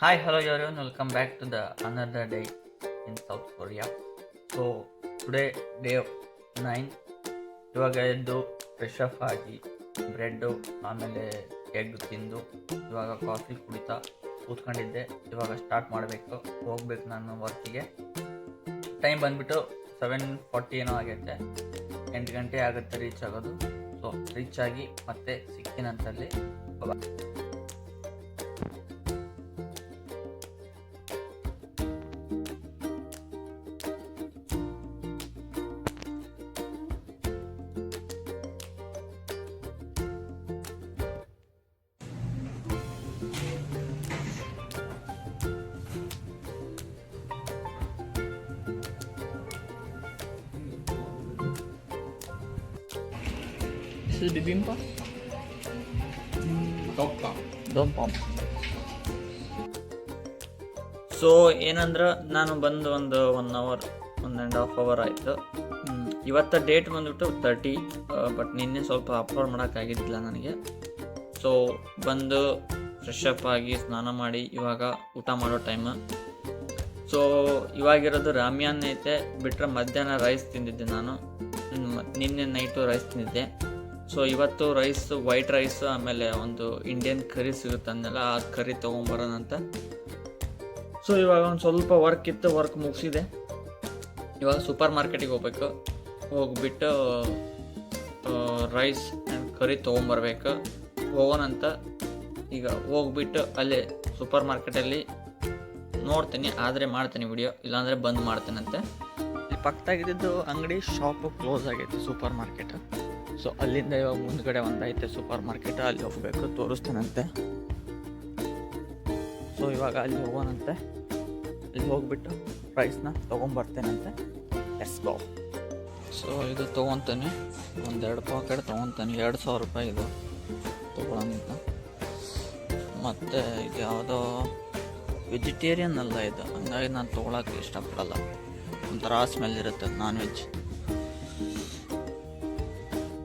Hi, hello everyone. Welcome back to the another day in South Korea. So today day 9. ಇವಾಗ ಎದ್ದು fresh up ಆಗಿ bread ಆಮೇಲೆ egg ತಿಂದು ಇವಾಗ coffee ಕುಡಿತಾ ಕೂತ್ಕೊಂಡಿದ್ದೆ. ಇವಾಗ ಸ್ಟಾರ್ಟ್ ಮಾಡಬೇಕು, ಹೋಗ್ಬೇಕು ನಾನು ವರ್ಕಿಗೆ. ಟೈಮ್ ಬಂದ್ಬಿಟ್ಟು 7:40 ಏನೋ ಆಗೈತೆ. 8 ಗಂಟೆ ಆಗುತ್ತೆ ರೀಚ್ ಆಗೋದು. ಸೊ ರೀಚ್ ಆಗಿ ಮತ್ತೆ ಸಿಕ್ಕಿನಂತಲ್ಲಿ ಬಿಬಿಂಬ ದೊಂಪಾಮ್. ಸೊ ಏನಂದ್ರೆ ನಾನು ಬಂದು ಒಂದು 1.5 ಅವರ್ ಆಯಿತು. ಇವತ್ತು ಡೇಟ್ ಬಂದ್ಬಿಟ್ಟು 30, ಬಟ್ ನಿನ್ನೆ ಸ್ವಲ್ಪ ಅಪ್ಲೋಡ್ ಮಾಡೋಕ್ಕಾಗಿದ್ದಿಲ್ಲ ನನಗೆ. ಸೊ ಬಂದು ಫ್ರೆಶ್ ಅಪ್ ಆಗಿ ಸ್ನಾನ ಮಾಡಿ ಇವಾಗ ಊಟ ಮಾಡೋ ಟೈಮು. ಸೊ ಇವಾಗಿರೋದು ರಾಮ್ಯಾನ್ ಐತೆ, ಬಿಟ್ಟರೆ ಮಧ್ಯಾಹ್ನ ರೈಸ್ ತಿಂದಿದ್ದೆ ನಾನು. ನಿನ್ನೆ ನೈಟು ರೈಸ್ ತಿಂದಿದ್ದೆ. ಸೊ ಇವತ್ತು ರೈಸ್, ವೈಟ್ ರೈಸ್, ಆಮೇಲೆ ಒಂದು ಇಂಡಿಯನ್ ಕರಿ ಸಿಗುತ್ತೆ ಅಂದೆಲ್ಲ, ಆ ಕರಿ ತೊಗೊಂಬರೋಣಂತ. ಸೊ ಇವಾಗ ಒಂದು ಸ್ವಲ್ಪ ವರ್ಕ್ ಇತ್ತು, ವರ್ಕ್ ಮುಗಿಸಿದೆ. ಇವಾಗ ಸೂಪರ್ ಮಾರ್ಕೆಟಿಗೆ ಹೋಗ್ಬೇಕು. ಹೋಗ್ಬಿಟ್ಟು ರೈಸ್ ಆ್ಯಂಡ್ ಕರಿ ತೊಗೊಂಬರ್ಬೇಕು. ಹೋಗೋಣಂತ. ಈಗ ಹೋಗ್ಬಿಟ್ಟು ಅಲ್ಲೇ ಸೂಪರ್ ಮಾರ್ಕೆಟಲ್ಲಿ ನೋಡ್ತೀನಿ, ಆದರೆ ಮಾಡ್ತೀನಿ ವಿಡಿಯೋ, ಇಲ್ಲಾಂದರೆ ಬಂದ್ ಮಾಡ್ತೇನಂತೆ. ಇಲ್ಲಿ ಪಕ್ಕದಾಗಿದ್ದು ಅಂಗಡಿ ಶಾಪು ಕ್ಲೋಸ್ ಆಗೈತೆ, ಸೂಪರ್ ಮಾರ್ಕೆಟ್. ಸೊ ಅಲ್ಲಿಂದ ಇವಾಗ ಮುಂದ್ಗಡೆ ಒಂದೈತೆ ಸೂಪರ್ ಮಾರ್ಕೆಟ್, ಅಲ್ಲಿ ಹೋಗಬೇಕು, ತೋರಿಸ್ತಾನಂತೆ. ಸೊ ಇವಾಗ ಅಲ್ಲಿ ಹೋಗೋಣಂತೆ. ಅಲ್ಲಿ ಹೋಗ್ಬಿಟ್ಟು ಪ್ರೈಸ್ನ ತೊಗೊಂಬರ್ತೇನಂತೆ. Let's go. ಸೊ ಇದು ತೊಗೊತಾನೆ, 1-2 ಪಾಕೆಟ್ ತೊಗೊತಾನೆ. 2,000 ರೂಪಾಯಿ ಇದು ತೊಗೊಳೋಂತ. ಮತ್ತು ಇದು ಯಾವುದೋ ವೆಜಿಟೇರಿಯನ್ ಅಲ್ಲ ಇದು, ಹಂಗಾಗಿ ನಾನು ತೊಗೊಳಕ್ಕೆ ಇಷ್ಟಪಡಲ್ಲ. ಒಂಥರ ಸ್ಮೆಲ್ ಇರುತ್ತೆ, ನಾನ್ ವೆಜ್.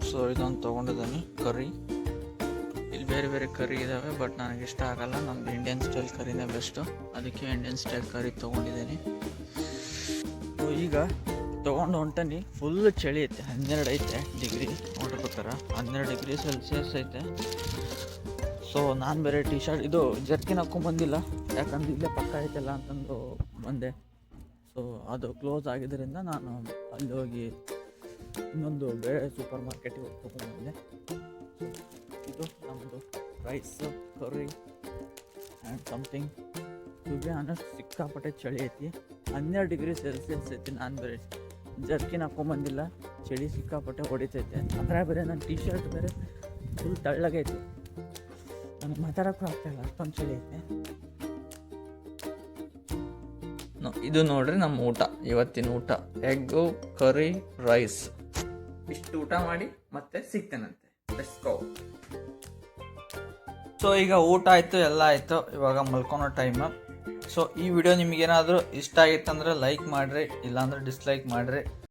ಸೊ ಇದೊಂದು ತೊಗೊಂಡಿದ್ದೀನಿ ಕರಿ. ಇಲ್ಲಿ ಬೇರೆ ಬೇರೆ ಕರಿ ಇದ್ದಾವೆ, ಬಟ್ ನನಗೆ ಇಷ್ಟ ಆಗಲ್ಲ. ನಮ್ಮದು ಇಂಡಿಯನ್ ಸ್ಟೈಲ್ ಕರಿನೇ ಬೆಸ್ಟು, ಅದಕ್ಕೆ ಇಂಡಿಯನ್ ಸ್ಟೈಲ್ ಕರಿ ತೊಗೊಂಡಿದ್ದೀನಿ. ಸೊ ಈಗ ತೊಗೊಂಡು ಹೊಂಟನಿ. ಫುಲ್ ಚಳಿ ಐತೆ, 12 ಐತೆ ಡಿಗ್ರಿ ನೋಡ್ಬೇಕಾರ, 12 ಡಿಗ್ರಿ ಸೆಲ್ಸಿಯಸ್ ಐತೆ. ಸೊ ನಾನು ಬೇರೆ ಟಿ ಶರ್ಟ್ ಇದು ಜರ್ಕಿನ್ ಹಾಕ್ಕೊಂಬಂದಿಲ್ಲ, ಯಾಕಂದ್ರೆ ಇಲ್ಲೇ ಪಕ್ಕ ಐತೆಲ್ಲ ಅಂತಂದು ಬಂದೆ. ಸೊ ಅದು ಕ್ಲೋಸ್ ಆಗಿದ್ದರಿಂದ ನಾನು ಅಲ್ಲಿ ಹೋಗಿ ಇನ್ನೊಂದು ಬೇರೆ ಸೂಪರ್ ಮಾರ್ಕೆಟಿಗೆ ಹೋಗಿ ತೊಗೊಂಡ್ಬಂದೆ. ಇದು ನಮ್ಮದು rice, curry and something. To be honest ಸಿಕ್ಕಾಪಟ್ಟೆ ಚಳಿ ಐತಿ, 12 ಡಿಗ್ರಿ ಸೆಲ್ಸಿಯಸ್ ಐತಿ. ನಾನು ಬೇರೆ ಜರ್ಕಿನ್ ಹಾಕ್ಕೊಂಬಂದಿಲ್ಲ, ಚಳಿ ಸಿಕ್ಕಾಪಟ್ಟೆ ಹೊಡಿತೈತೆ. ಅದರ ಬೇರೆ ನನ್ನ ಟಿ ಶರ್ಟ್ ಬೇರೆ ಫುಲ್ ತಳ್ಳಗೈತಿ, ನನಗೆ ಮಾತಾಡೋಕ್ಕೂ ಆಗ್ತಾಯಿಲ್ಲ, ಅಷ್ಟೊಂದು ಚಳಿ ಐತೆ. ಇದು ನೋಡ್ರಿ ನಮ್ಮ ಊಟ, ಇವತ್ತಿನ ಊಟ ಎಗ್ಗು, ಕರಿ, ರೈಸ್. ಇಷ್ಟು ಊಟ ಮಾಡಿ ಮತ್ತೆ ಸಿಗ್ತೇನಂತೆ. Let's go. ಸೊ ಈಗ ಊಟ ಆಯಿತು, ಎಲ್ಲ ಆಯಿತು, ಇವಾಗ ಮಲ್ಕೊಳೋ ಟೈಮ್. ಸೊ ಈ ವಿಡಿಯೋ ನಿಮಗೇನಾದರೂ ಇಷ್ಟ ಆಗಿತ್ತಂದ್ರೆ ಲೈಕ್ ಮಾಡಿರಿ, ಇಲ್ಲಾಂದ್ರೆ ಡಿಸ್ಲೈಕ್ ಮಾಡಿರಿ.